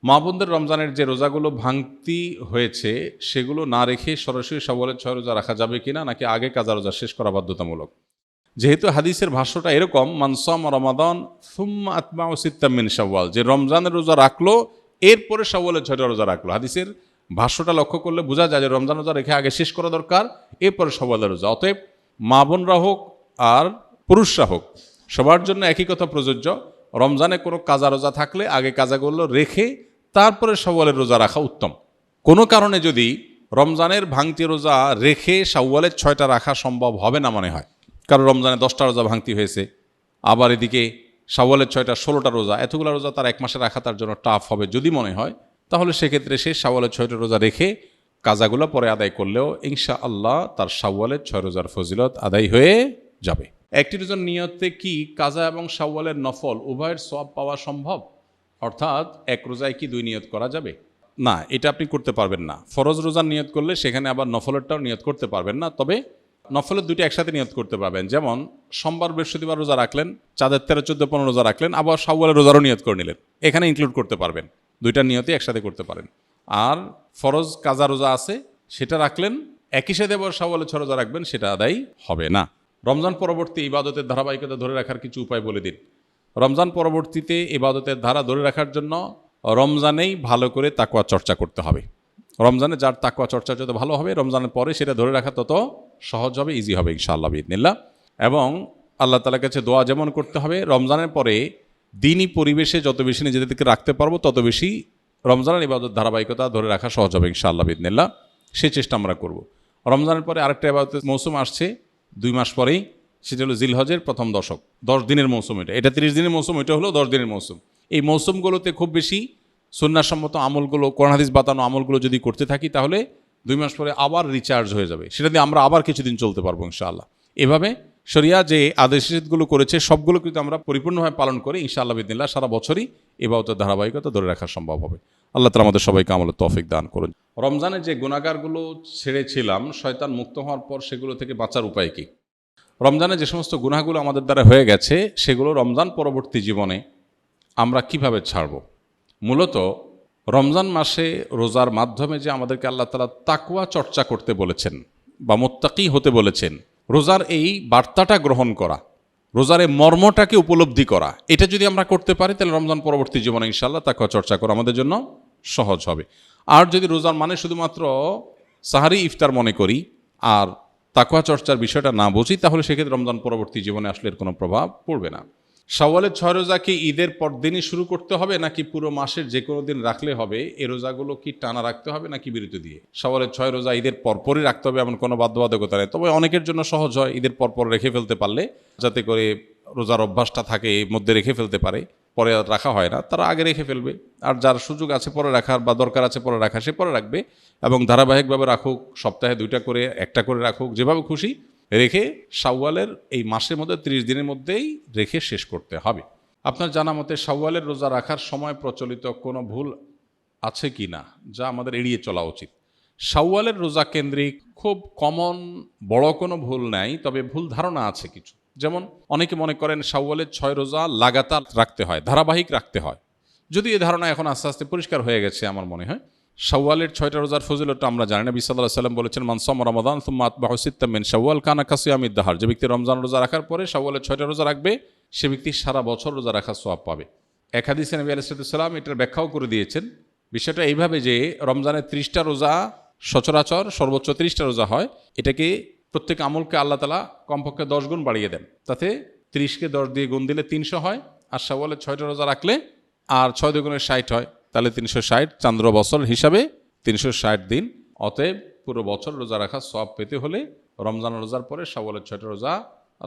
মা বোনদের রমজানের যে রোজাগুলো ভাঙতি হয়েছে সেগুলো না রেখে সরাসরি শাওয়ালের 6 রোজা রাখা যাবে কিনা, নাকি আগে কাজা রোজা শেষ করা বাধ্যতামূলক? যেহেতু হাদিসের ভাষ্যটা এরকম, মান সাম রমাদান সুম্মা আতবাউ সিত্তাম মিন শাওয়াল, যে রমজানের রোজা রাখলো এরপরে শাওয়ালের 6টা রোজা রাখলো। হাদিসের ভাষ্যটা লক্ষ্য করলে বোঝা যায় যে রমজান রোজা রেখে আগে শেষ করা দরকার, এরপরে শাওয়ালের রোজা। অতএব মা বোনরা হোক আর পুরুষরা হোক, সবার জন্য একই কথা প্রযোজ্য। রমজানে কোনো কাজা রোজা থাকলে আগে কাজাগুলো রেখে তারপরে শাওয়ালের রোজা রাখা উত্তম। কোনো কারণে যদি রমজানের ভাঙতি রোজা রেখে শাওয়ালের 6টা রাখা সম্ভব হবে না মনে হয়, কারণ রমজানে 10টা রোজা ভাঙতি হয়েছে, আবার এদিকে শাওয়ালের 6টা 16টা রোজা, এতগুলো রোজা তার এক মাসে রাখা তার জন্য টাফ হবে যদি মনে হয়, তাহলে সেক্ষেত্রে সে শাওয়ালের 6টা রোজা রেখে কাজাগুলো পরে আদায় করলেও ইনশাআল্লাহ তার শাওয়ালের 6 রোজার ফজিলত আদায় হয়ে যাবে। একটি রোজার নিয়তে কি কাজা এবং শাওয়ালের নফল উভয়ের সওয়াব পাওয়া সম্ভব? অর্থাৎ এক রোজায় কি 2 নিয়ত করা যাবে? না, এটা আপনি করতে পারবেন না। ফরজ রোজার নিয়ত করলে সেখানে আবার নফলেরটাও নিয়ত করতে পারবেন না। তবে নফলের 2টি একসাথে নিয়ত করতে পারবেন। যেমন সোমবার বৃহস্পতিবার রোজা রাখলেন, চাঁদের 13, 14, 15 রোজা রাখলেন, আবার শাওয়ালের রোজারও নিয়ত করে নিলেন, এখানে ইনক্লুড করতে পারবেন। 2টা নিয়তই একসাথে করতে পারেন। আর ফরজ কাজা রোজা আছে, সেটা রাখলেন, একই সাথে আবার শাওয়ালের 6 রোজা রাখবেন, সেটা আদায় হবে না। রমজান পরবর্তী ইবাদতের ধারাবাহিকতা ধরে রাখার কিছু উপায় বলে দিন। রমজান পরবর্তীতে ইবাদতের ধারা ধরে রাখার জন্য রমজানেই ভালো করে তাকওয়া চর্চা করতে হবে। রমজানে যার তাকওয়া চর্চা যত ভালো হবে, রমজানের পরে সেটা ধরে রাখা তত সহজ হবে, ইজি হবে ইনশাআল্লাহ বিইذনিল্লাহ। এবং আল্লাহ তাআলার কাছে দোয়া যেমন করতে হবে, রমজানের পরে দিনই পরিবেশে যত বেশি নিজেদেরকে রাখতে পারবো তত বেশি রমজানের ইবাদত ধারাবাহিকতা ধরে রাখা সহজ হবে ইনশাআল্লাহ বিইذনিল্লাহ। সেই চেষ্টা আমরা করব। রমজানের পরে আরেকটা ইবাদতের মৌসুম আসছে 2 মাস পরেই, সেটা হলো জিলহজের প্রথম দশক, 10 দিনের মৌসুম। এটা 30 দিনের মৌসুম, এটা হলো 10 দিনের মৌসুম। এই মৌসুমগুলোতে খুব বেশি সুন্নাহসম্মত আমলগুলো, কোরআন হাদিস বাতানো আমলগুলো যদি করতে থাকি, তাহলে 2 মাস পরে আবার রিচার্জ হয়ে যাবে, সেটা দিয়ে আমরা আবার কিছুদিন চলতে পারবো ইনশাআল্লাহ। এভাবে শরিয়া যে আদেশগুলো করেছে সবগুলো কিন্তু আমরা পরিপূর্ণভাবে পালন করি ইনশাআল্লাহ বিইذনিল্লাহ, সারা বছরই ইবাদতের ধারাবাহিকতা ধরে রাখা সম্ভব হবে। আল্লাহ তাআলা আমাদের সবাইকে আমলের তৌফিক দান করুন। রমজানে যে গুনাহগারগুলো ছেড়েছিলাম, শয়তান মুক্ত হওয়ার পর সেগুলো থেকে বাঁচার উপায় কি? রমজানে যে সমস্ত গুনাহগুলো আমাদের দ্বারা হয়ে গেছে, সেগুলো রমজান পরবর্তী জীবনে আমরা কিভাবে ছাড়ব? মূলত রমজান মাসে রোজার মাধ্যমে যে আমাদেরকে আল্লাহ তাআলা তাকওয়া চর্চা করতে বলেছেন বা মুত্তাকি হতে বলেছেন, রোজার এই বার্তাটা গ্রহণ করা, রোজার এই মর্মটাকে উপলব্ধি করা, এটা যদি আমরা করতে পারি তাহলে রমজান পরবর্তী জীবনে ইনশাআল্লাহ তাকওয়া চর্চা করা আমাদের জন্য সহজ হবে। আর যদি রোজার মানে শুধুমাত্র সাহারি ইফতার মনে করি আর তাকওয়া চর্চার বিষয়টা না বুঝি, তাহলে সেক্ষেত্রে রমজান পরবর্তী জীবনে আসলে এর কোনো প্রভাব পড়বে না। শাওয়ালের 6 রোজা কি ঈদের পর দিনই শুরু করতে হবে, নাকি পুরো মাসের যে কোনো দিন রাখলে হবে? এই রোজাগুলো কি টানা রাখতে হবে নাকি বিরতি দিয়ে? শাওয়ালের 6 রোজা ঈদের পরপরই রাখতে হবে এমন কোনো বাধ্যবাধকতা নেই। তবে অনেকের জন্য সহজ হয় ঈদের পরপর রেখে ফেলতে পারলে, যাতে করে রোজার অভ্যাসটা থাকে, এর মধ্যে রেখে ফেলতে পারে, পরে আর রাখা হয় না, তারা আগে রেখে ফেলবে। আর যার সুযোগ আছে পরে রাখার বা দরকার আছে পরে রাখা, সে পরে রাখবে। এবং ধারাবাহিকভাবে রাখুক, সপ্তাহে 2টা করে, 1টা করে রাখুক, যেভাবে খুশি রেখে শাওয়ালের এই মাসের মধ্যে 30 দিনের মধ্যেই রেখে শেষ করতে হবে। আপনার জানা মতে শাওয়ালের রোজা রাখার সময় প্রচলিত কোনো ভুল আছে কি না, যা আমাদের এড়িয়ে চলা উচিত? শাওয়ালের রোজা কেন্দ্রিক খুব কমন বড় কোনো ভুল নাই, তবে ভুল ধারণা আছে কিছু। যেমন অনেকে মনে করেন শাওয়ালের 6 রোজা লাগাতার রাখতে হয়, ধারাবাহিক রাখতে হয়। যদি এই ধারণা এখন আস্তে আস্তে পরিষ্কার হয়ে গেছে আমার মনে হয়। শাওয়ালের 6টা রোজার ফজিলতটা আমরা জানি। নবী সাল্লাল্লাহু আলাইহি ওয়াসাল্লাম বলেছেন, মান সামা রমাদান সুম্মা আতবাহু সিত্তাম মিন শাওয়াল কানা কাসিয়ামিদ দাহর। যে ব্যক্তি রমজান রোজা রাখার পরে শাওয়ালের 6টা রোজা রাখবে, সে ব্যক্তি সারা বছর রোজা রাখার সওয়াব পাবে। এক হাদিসে নবী আলাইহিস সালাম এটার ব্যাখ্যাও করে দিয়েছেন। বিষয়টা এইভাবে যে রমজানের 30টা রোজা সচরাচর সর্বোচ্চ 30টা রোজা হয়, এটাকে প্রত্যেক আমলকে আল্লাহ তাআলা কমপক্ষে 10 গুণ বাড়িয়ে দেন। তাতে 30কে 10 দিয়ে গুণ দিলে 300 হয়, আর শাওয়ালের 6টা রোজা রাখলে আর 6 দুগুণে 60 হয়, তাহলে 360, চান্দ্র বছর হিসাবে 360 দিন। অতএব পুরো বছর রোজা রাখার সওয়াব পেতে হলে রমজান রোজার পরে শাওয়ালের 6টা রোজা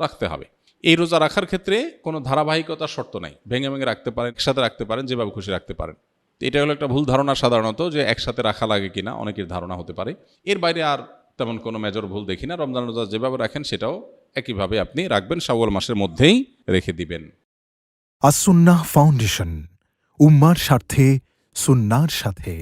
রাখতে হবে। এই রোজা রাখার ক্ষেত্রে কোনো ধারাবাহিকতার শর্ত নাই, ভেঙে ভেঙে রাখতে পারেন, একসাথে রাখতে পারেন, যেভাবে খুশি রাখতে পারেন। এটা হলো একটা ভুল ধারণা সাধারণত, যে একসাথে রাখা লাগে কিনা অনেকের ধারণা হতে পারে। এর বাইরে আর তেমন কোনো মেজর ভুল দেখি না। রমজান রোজা যেভাবে রাখেন সেটাও একইভাবে আপনি রাখবেন, শাওয়াল মাসের মধ্যেই রেখে দিবেন। আস-সুন্নাহ ফাউন্ডেশন, উম্মার স্বার্থে সুন্নাহর সাথে।